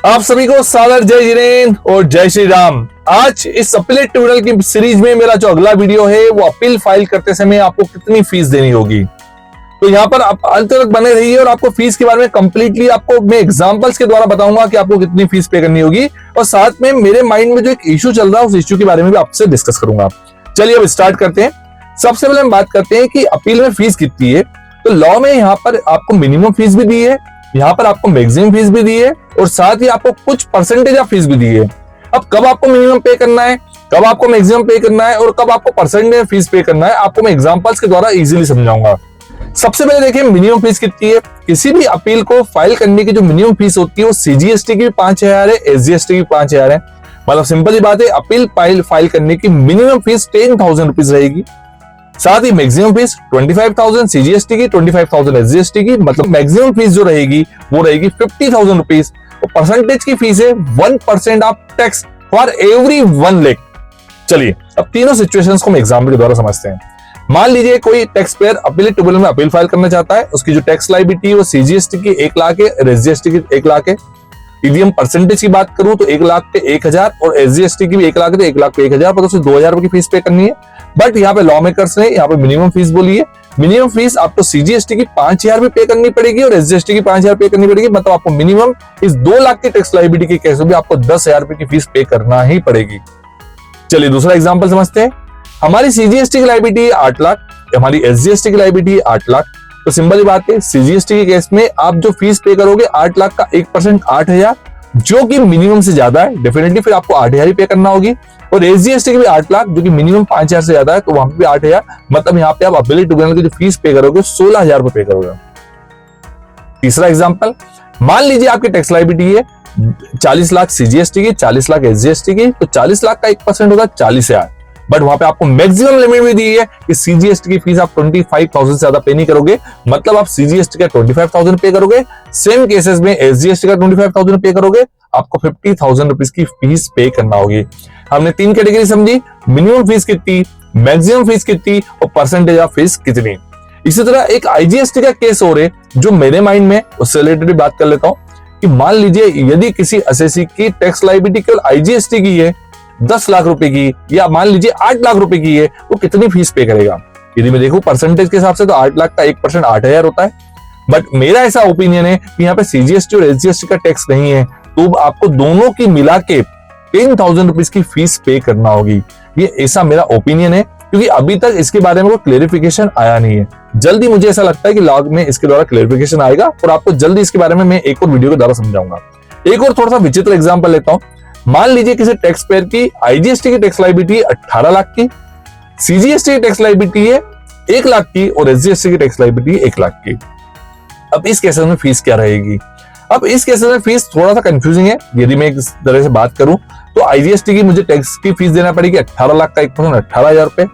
आप सभी को सादर जय जिनेंद्र और जय श्री राम। आज इस अपीलेट ट्रिब्यूनल की सीरीज में मेरा जो अगला वीडियो है वो अपील फाइल करते समय आपको कितनी फीस देनी होगी, तो यहाँ पर आप अंत तक बने रहिए और आपको फीस के बारे में कंप्लीटली आपको मैं एग्जांपल्स के द्वारा बताऊंगा कि आपको कितनी फीस पे करनी होगी, और साथ में मेरे माइंड में जो एक इशू चल रहा है उस इशू के बारे में भी आपसे डिस्कस करूंगा। चलिए अब स्टार्ट करते हैं। सबसे पहले हम बात करते हैं कि अपील में फीस कितनी है। तो लॉ में यहाँ पर आपको मिनिमम फीस भी दी है, यहाँ पर आपको मैक्सिमम फीस भी दी है और साथ ही आपको कुछ परसेंटेज ऑफ फीस भी दी है। अब कब आपको मिनिमम पे करना है, कब आपको मैक्सिमम पे करना है और कब आपको परसेंटेज फीस पे करना है, आपको मैं एग्जांपल्स के द्वारा इजीली समझाऊंगा। सबसे पहले देखिए मिनिमम फीस कितनी है। किसी भी अपील को फाइल करने की जो मिनिमम फीस होती है वो सीजीएसटी की भी 5,000 है, एसजीएसटी की 5,000 है। मतलब सिंपल सी बात है, अपील फाइल करने की मिनिमम फीस 10,000 रुपीज रहेगी। साथ ही मैक्सिमम फीस 25,000 सीजीएसटी की, 25,000 एसजीएसटी की, मतलब मैक्सिमम फीस जो रहेगी वो रहेगी 50,000 रुपीज। और परसेंटेज की फीस है 1% of tax for every 1 lakh. चलिए अब तीनों सिचुएशंस को हम एग्जाम्पल के द्वारा समझते हैं। मान लीजिए कोई टैक्स पेयर अपीलेट ट्रिब्यूनल में अपील फाइल करना चाहता है, उसकी जो टैक्स लायबिलिटी है वो सीजीएसटी की 1 लाख है, एसजीएसटी की 1 लाख है। यदि हम परसेंटेज की बात करूं तो 1 लाख पे 1,000 और एसजीएसटी की भी 1 लाख है, तो 1 लाख पे 1,000, मतलब उसे 2,000 रुपए की फीस पे करनी है। बट यहाँ पे लॉ मेकर्स ने यहाँ पे मिनिमम फीस बोली है। मिनिमम फीस आपको सीजीएसटी की 5,000 भी पे करनी पड़ेगी और एसजीएसटी की 5,000 पे करनी पड़ेगी, मतलब आपको मिनिमम इस 2 लाख की टैक्स लायबिलिटी के केस में भी आपको 10,000 रुपए की फीस पे करना ही पड़ेगी। चलिए दूसरा एग्जाम्पल समझते हैं। हमारी सीजीएसटी की लायबिलिटी है 8 लाख, हमारी एसजीएसटी की लायबिलिटी है 8 लाख। तो सिंपल बात है, सीजीएसटी के केस में आप जो फीस पे करोगे 8 लाख का 1% 8,000, जो कि मिनिमम से ज्यादा है, डेफिनेटली फिर आपको 8,000 ही पे करना होगी। और एसजीएसटी की भी 8 लाख जो कि मिनिमम 5,000 से ज्यादा है, तो वहां पे भी 8,000, मतलब यहाँ पे आप अपीलेट ट्रिब्यूनल की जो फीस पे करोगे 16,000 रुपए पे करोगे। तीसरा एग्जांपल, मान लीजिए आपकी टैक्स लायबिलिटी है 40 लाख सीजीएसटी की, 40 लाख एसजीएसटी की, तो 40 लाख का 1% होगा 40,000। बट वहां पे आपको मैक्सिमम लिमिट भी दी है कि सीजीएसटी की फीस आप 25,000 से ज्यादा पे नहीं करोगे, मतलब आप सीजीएसटी का 25,000 पे करोगे। सेम केसेस में एसजीएसटी का 25,000 पे करोगे, आपको 50,000 रुपीज की फीस पे करना होगी। हमने 3 कैटेगरी समझी, मिनिमम फीस कितनी, मैक्सिमम फीस कितनी और परसेंटेज ऑफ फीस कितनी। इसी तरह एक आईजीएसटी का केस हो रहे जो मेरे माइंड में, उससे रिलेटेड बात कर लेता हूं कि मान लीजिए यदि किसी असेसी की टैक्स लायबिलिटी केवल आईजीएसटी की है 10 लाख रुपए की, या मान लीजिए 8 लाख रुपए की है, वो कितनी फीस पे करेगा। यदि मैं देखूं परसेंटेज के हिसाब से तो 8 लाख का 1% 8,000 होता है। बट मेरा ऐसा ओपिनियन है कि यहाँ पे सीजीएसटी और एसजीएसटी का टैक्स नहीं है, तो आपको दोनों की मिला के 10,000 रुपीज की फीस पे करना होगी। ये ऐसा मेरा ओपिनियन है, क्योंकि अभी तक इसके बारे में कोई क्लेरिफिकेशन आया नहीं है। जल्दी मुझे ऐसा लगता है कि लॉग में इसके द्वारा क्लेरिफिकेशन आएगा और आपको जल्दी इसके बारे में मैं एक और वीडियो के द्वारा समझाऊंगा। एक और थोड़ा सा विचित्र एग्जाम्पल लेता हूं। मान लीजिए किसी टैक्स पेयर की आईजीएसटी की टैक्स लायबिलिटी 18 लाख की, सीजीएसटी की टैक्स लायबिलिटी है 1 लाख की और एसजीएसटी की टैक्स लायबिलिटी 1 लाख की। अब इस केस में फीस क्या रहेगी? अब इस केस में फीस थोड़ा सा कंफ्यूजिंग है। यदि मैं इस तरह से बात करूं तो आईजीएसटी की मुझे टैक्स की फीस देना पड़ेगी 18 लाख का 1% 18,000 रुपए।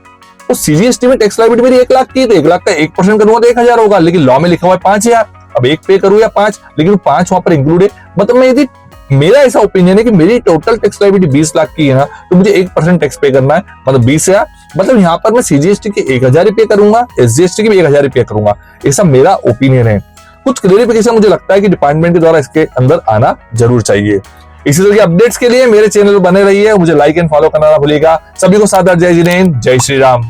तो सीजीएसटी में टैक्स लायबिलिटी मेरी 1 लाख की, तो 1 लाख का 1% करूंगा तो 1,000 होगा, लेकिन लॉ में लिखा हुआ है 5,000। अब 1 पे करूं या 5, लेकिन 5 वहां पर इंक्लूड है। मतलब मैं यदि, मेरा ऐसा ओपिनियन है कि मेरी टोटल टैक्स लायबिलिटी 20 लाख की है ना, तो मुझे 1% टैक्स पे करना है, मतलब 20,000। मतलब यहाँ पर मैं सीजीएसटी की 1,000 ही पे करूंगा, एसजीएसटी की भी 1,000 ही पे करूंगा। ऐसा मेरा ओपिनियन है। कुछ क्लेरिफिकेशन मुझे लगता है कि डिपार्टमेंट के द्वारा इसके अंदर आना जरूर चाहिए। इसी तरह के अपडेट्स के लिए मेरे चैनल पर बने रहिए। मुझे लाइक एंड फॉलो करना ना भूलिएगा। सभी को सादर जय जिनेंद्र, जय श्री राम।